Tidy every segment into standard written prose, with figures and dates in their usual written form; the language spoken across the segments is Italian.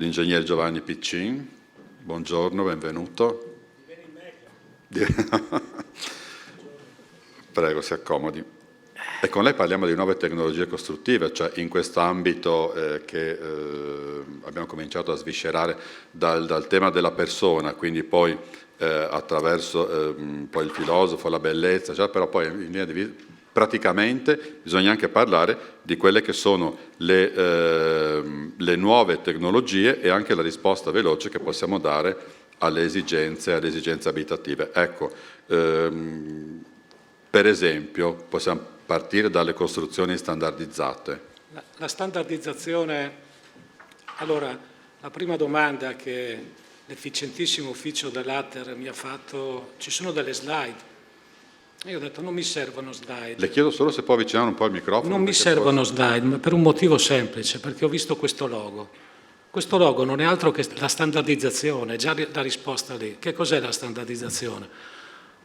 l'ingegnere Giovanni Piccin. Buongiorno, benvenuto. Prego, si accomodi. E con lei parliamo di nuove tecnologie costruttive, cioè in questo ambito che abbiamo cominciato a sviscerare dal tema della persona, quindi poi attraverso poi il filosofo, la bellezza, cioè, però poi in linea di praticamente bisogna anche parlare di quelle che sono le nuove tecnologie e anche la risposta veloce che possiamo dare alle esigenze abitative. Ecco, per esempio, possiamo partire dalle costruzioni standardizzate. La standardizzazione, allora, la prima domanda che l'efficientissimo ufficio dell'Atter mi ha fatto, ci sono delle slide. Io ho detto non mi servono slide. Le chiedo solo se può avvicinare un po' il microfono. Non mi servono slide, ma per un motivo semplice, perché ho visto questo logo. Questo logo non è altro che la standardizzazione, già la risposta lì. Che cos'è la standardizzazione?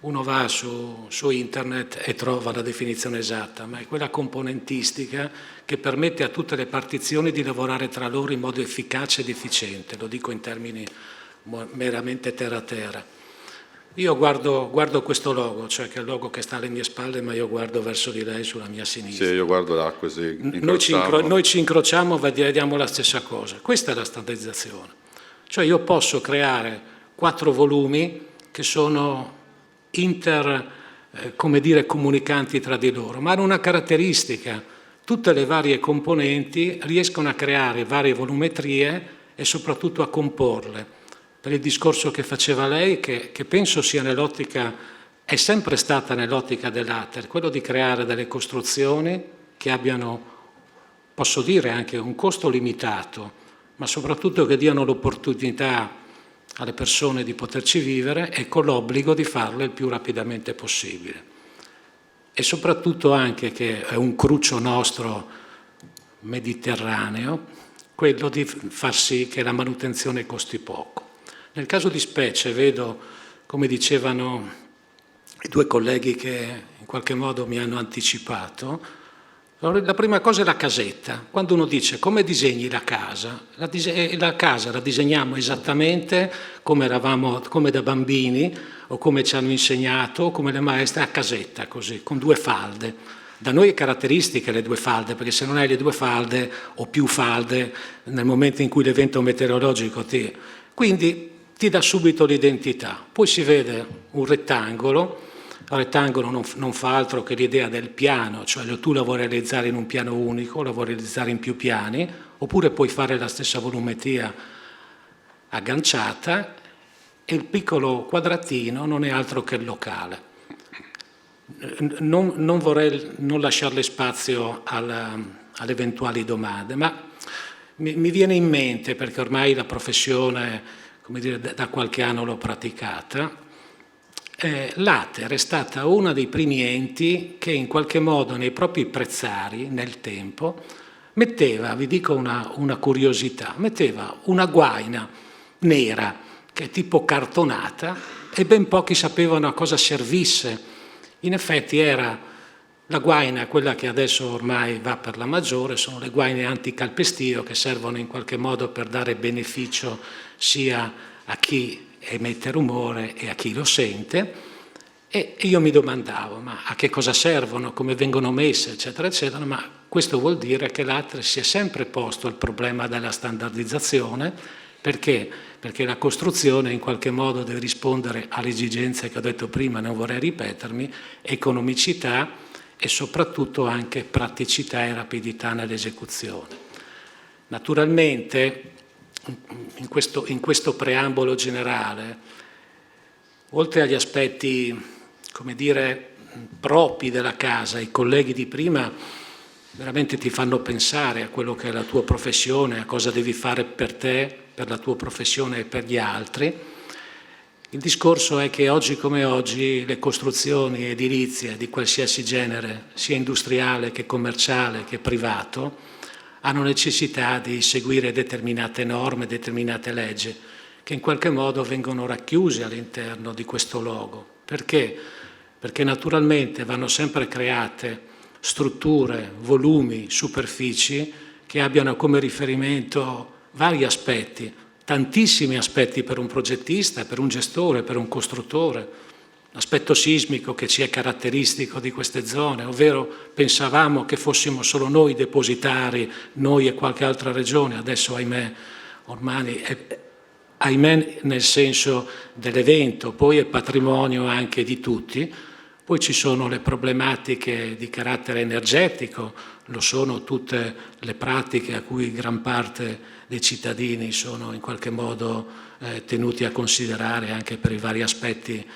Uno va su internet e trova la definizione esatta, ma è quella componentistica che permette a tutte le partizioni di lavorare tra loro in modo efficace ed efficiente, lo dico in termini meramente terra a terra. Io guardo questo logo, cioè che è il logo che sta alle mie spalle, ma io guardo verso di lei sulla mia sinistra. Sì, io guardo là così. Noi ci incrociamo e vediamo la stessa cosa. Questa è la standardizzazione. Cioè io posso creare 4 volumi che sono comunicanti tra di loro, ma hanno una caratteristica: tutte le varie componenti riescono a creare varie volumetrie e soprattutto a comporle. Per il discorso che faceva lei, che penso sia nell'ottica, è sempre stata nell'ottica dell'Atter, quello di creare delle costruzioni che abbiano, posso dire, anche un costo limitato, ma soprattutto che diano l'opportunità alle persone di poterci vivere e con l'obbligo di farlo il più rapidamente possibile. E soprattutto anche, che è un cruccio nostro mediterraneo, quello di far sì che la manutenzione costi poco. Nel caso di specie vedo, come dicevano i 2 colleghi che in qualche modo mi hanno anticipato, la prima cosa è la casetta. Quando uno dice come disegni la casa la disegniamo esattamente come da bambini o come ci hanno insegnato, come le maestre, a casetta, così, con 2 falde. Da noi è caratteristica le 2 falde, perché se non hai le 2 falde o più falde, nel momento in cui l'evento meteorologico quindi ti dà subito l'identità. Poi si vede un rettangolo. Il rettangolo non fa altro che l'idea del piano, cioè tu la vuoi realizzare in un piano unico, la vuoi realizzare in più piani, oppure puoi fare la stessa volumetria agganciata, e il piccolo quadratino non è altro che il locale. Non vorrei non lasciarle spazio alle eventuali domande, ma mi viene in mente, perché ormai la professione, come dire, da qualche anno l'ho praticata. L'Atter è stata uno dei primi enti che in qualche modo nei propri prezzari, nel tempo, metteva, vi dico una curiosità, metteva una guaina nera che è tipo cartonata e ben pochi sapevano a cosa servisse. In effetti era la guaina, quella che adesso ormai va per la maggiore, sono le guaine anticalpestio che servono in qualche modo per dare beneficio sia a chi emette rumore e a chi lo sente, e io mi domandavo ma a che cosa servono, come vengono messe, eccetera, eccetera, ma questo vuol dire che l'Atter si è sempre posto il problema della standardizzazione. Perché? Perché la costruzione in qualche modo deve rispondere alle esigenze che ho detto prima, non vorrei ripetermi, economicità e soprattutto anche praticità e rapidità nell'esecuzione. Naturalmente, in questo preambolo generale, oltre agli aspetti, come dire, propri della casa, i colleghi di prima veramente ti fanno pensare a quello che è la tua professione, a cosa devi fare per te, per la tua professione e per gli altri. Il discorso è che oggi come oggi le costruzioni edilizie di qualsiasi genere, sia industriale che commerciale che privato, hanno necessità di seguire determinate norme, determinate leggi, che in qualche modo vengono racchiuse all'interno di questo logo. Perché? Perché naturalmente vanno sempre create strutture, volumi, superfici che abbiano come riferimento vari aspetti, tantissimi aspetti per un progettista, per un gestore, per un costruttore. L'aspetto sismico che ci è caratteristico di queste zone, ovvero pensavamo che fossimo solo noi depositari, noi e qualche altra regione, adesso ahimè, ormai ahimè nel senso dell'evento, poi è patrimonio anche di tutti. Poi ci sono le problematiche di carattere energetico, lo sono tutte le pratiche a cui gran parte dei cittadini sono in qualche modo tenuti a considerare anche per i vari aspetti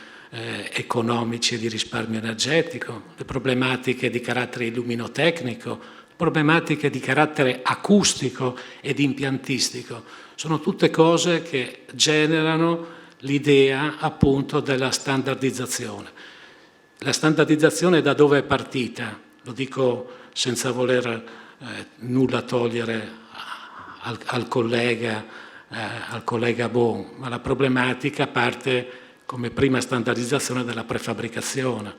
economici e di risparmio energetico, le problematiche di carattere illuminotecnico, problematiche di carattere acustico ed impiantistico. Sono tutte cose che generano l'idea appunto della standardizzazione. La standardizzazione da dove è partita? Lo dico senza voler nulla togliere al collega Bon, ma la problematica parte come prima standardizzazione della prefabbricazione.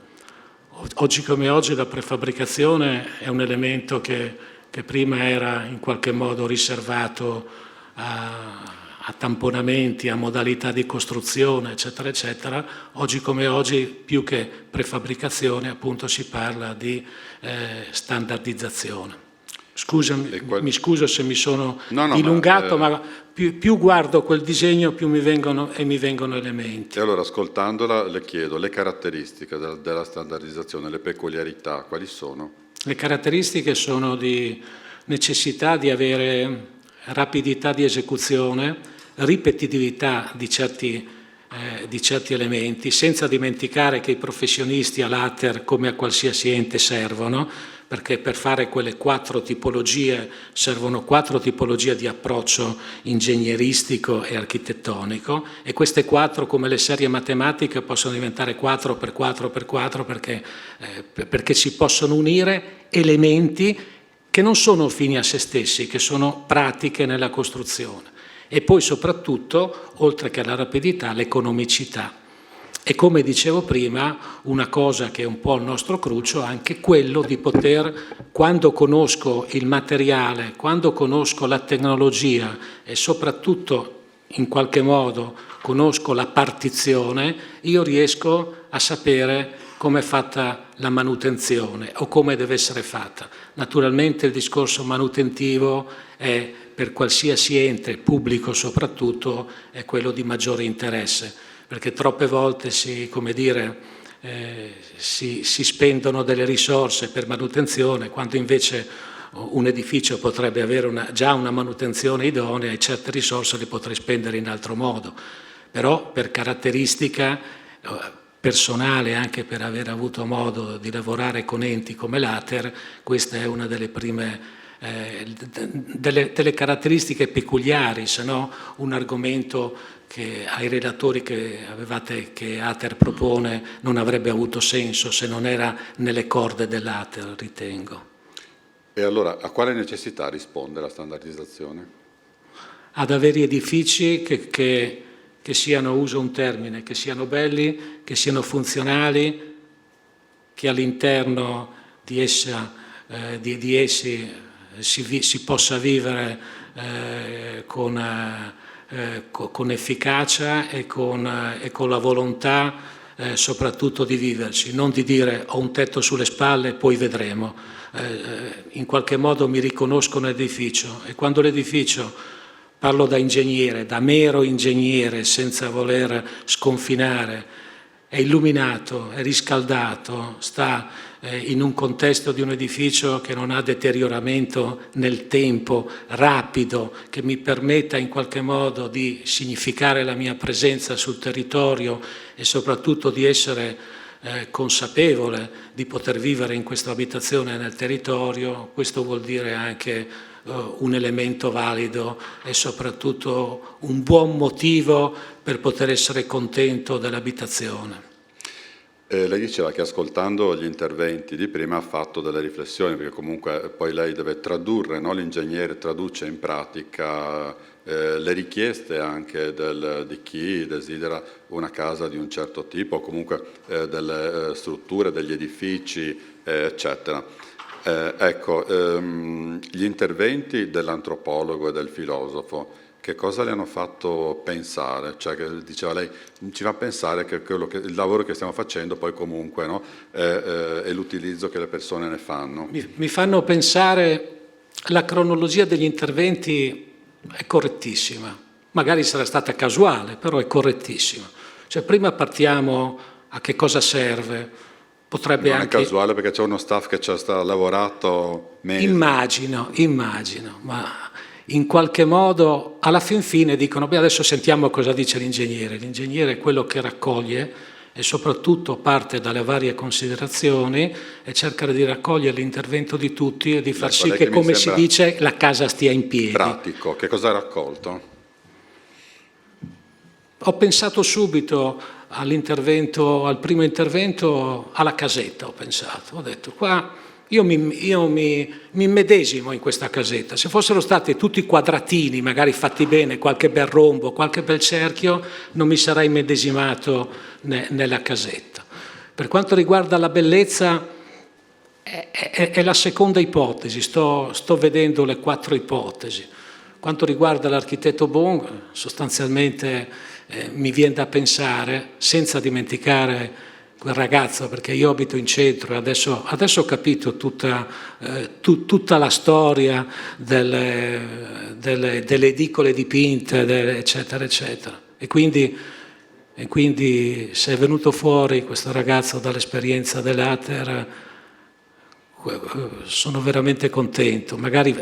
Oggi come oggi la prefabbricazione è un elemento che prima era in qualche modo riservato a tamponamenti, a modalità di costruzione, eccetera, eccetera. Oggi come oggi, più che prefabbricazione, appunto si parla di standardizzazione. Scusami, mi scuso se mi sono dilungato, ma più guardo quel disegno, più mi vengono elementi. E allora, ascoltandola, le chiedo le caratteristiche della standardizzazione, le peculiarità, quali sono? Le caratteristiche sono di necessità di avere rapidità di esecuzione, ripetitività di certi elementi, senza dimenticare che i professionisti all'ATER, come a qualsiasi ente, servono, perché per fare quelle 4 tipologie servono 4 tipologie di approccio ingegneristico e architettonico, e queste 4, come le serie matematiche, possono diventare 4 per 4 per 4 perché si possono unire elementi che non sono fini a se stessi, che sono pratiche nella costruzione. E poi soprattutto, oltre che alla rapidità, l'economicità. E come dicevo prima, una cosa che è un po' il nostro cruccio è anche quello di poter, quando conosco il materiale, quando conosco la tecnologia e soprattutto in qualche modo conosco la partizione, io riesco a sapere come è fatta la manutenzione o come deve essere fatta. Naturalmente il discorso manutentivo è, per qualsiasi ente, pubblico soprattutto, è quello di maggiore interesse, perché troppe volte si spendono delle risorse per manutenzione, quando invece un edificio potrebbe avere già una manutenzione idonea e certe risorse le potrei spendere in altro modo. Però per caratteristica personale, anche per aver avuto modo di lavorare con enti come l'ATER, questa è una delle prime delle caratteristiche peculiari, se no un argomento che ai relatori che ATER propone non avrebbe avuto senso se non era nelle corde dell'ATER, ritengo. E allora a quale necessità risponde la standardizzazione? Ad avere edifici che siano, uso un termine, che siano belli, che siano funzionali, che all'interno di essi si possa vivere con efficacia e con la volontà soprattutto di viverci, non di dire ho un tetto sulle spalle e poi vedremo. In qualche modo mi riconosco nell'edificio, e quando l'edificio, parlo da ingegnere, da mero ingegnere, senza voler sconfinare, è illuminato, è riscaldato, sta in un contesto di un edificio che non ha deterioramento nel tempo, rapido, che mi permetta in qualche modo di significare la mia presenza sul territorio e soprattutto di essere consapevole di poter vivere in questa abitazione nel territorio. Questo vuol dire anche un elemento valido e soprattutto un buon motivo per poter essere contento dell'abitazione. Lei diceva che ascoltando gli interventi di prima ha fatto delle riflessioni, perché comunque poi lei deve tradurre, no? L'ingegnere traduce in pratica le richieste anche di chi desidera una casa di un certo tipo, o comunque delle strutture, degli edifici, eccetera. Gli interventi dell'antropologo e del filosofo, che cosa le hanno fatto pensare? Cioè, che diceva lei, ci fa pensare che il lavoro che stiamo facendo poi comunque, no, è l'utilizzo che le persone ne fanno. Mi fanno pensare, la cronologia degli interventi è correttissima, magari sarà stata casuale, però è correttissima. Cioè prima partiamo a che cosa serve, potrebbe Non anche... è casuale perché c'è uno staff che ci ha lavorato mesi. Immagino, ma in qualche modo alla fin fine dicono, beh adesso sentiamo cosa dice l'ingegnere. L'ingegnere è quello che raccoglie e soprattutto parte dalle varie considerazioni e cerca di raccogliere l'intervento di tutti e di far sì che, come si dice, la casa stia in piedi. Pratico, che cosa ha raccolto? Ho pensato subito al primo intervento, alla casetta ho pensato, ho detto qua io mi immedesimo in questa casetta, se fossero stati tutti quadratini, magari fatti bene, qualche bel rombo, qualche bel cerchio, non mi sarei immedesimato nella casetta. Per quanto riguarda la bellezza, è la seconda ipotesi, sto vedendo le 4 ipotesi. Quanto riguarda l'architetto Bon, sostanzialmente mi viene da pensare, senza dimenticare quel ragazzo, perché io abito in centro e adesso ho capito tutta la storia delle edicole dipinte, eccetera, eccetera. E quindi se è venuto fuori questo ragazzo dall'esperienza dell'Ater, sono veramente contento. Magari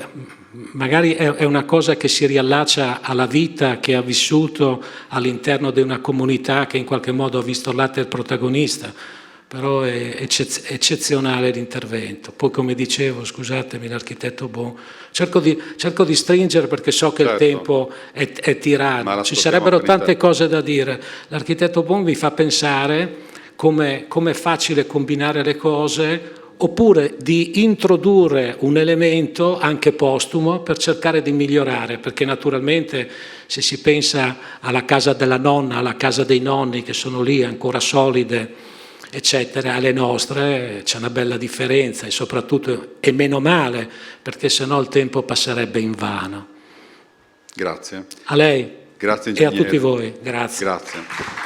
è una cosa che si riallaccia alla vita che ha vissuto all'interno di una comunità che in qualche modo ha visto l'Ater protagonista, però è eccezionale l'intervento. Poi, come dicevo, scusatemi, l'architetto Bon, cerco di stringere perché so che certo, il tempo è tiranno, ci sarebbero tante cose da dire. L'architetto Bon mi fa pensare come è facile combinare le cose, oppure di introdurre un elemento anche postumo per cercare di migliorare, perché naturalmente se si pensa alla casa della nonna, alla casa dei nonni che sono lì ancora solide, eccetera, alle nostre c'è una bella differenza e soprattutto è meno male, perché sennò il tempo passerebbe invano. Grazie. A lei Grazie, e a ingegnere. tutti voi, grazie. Grazie.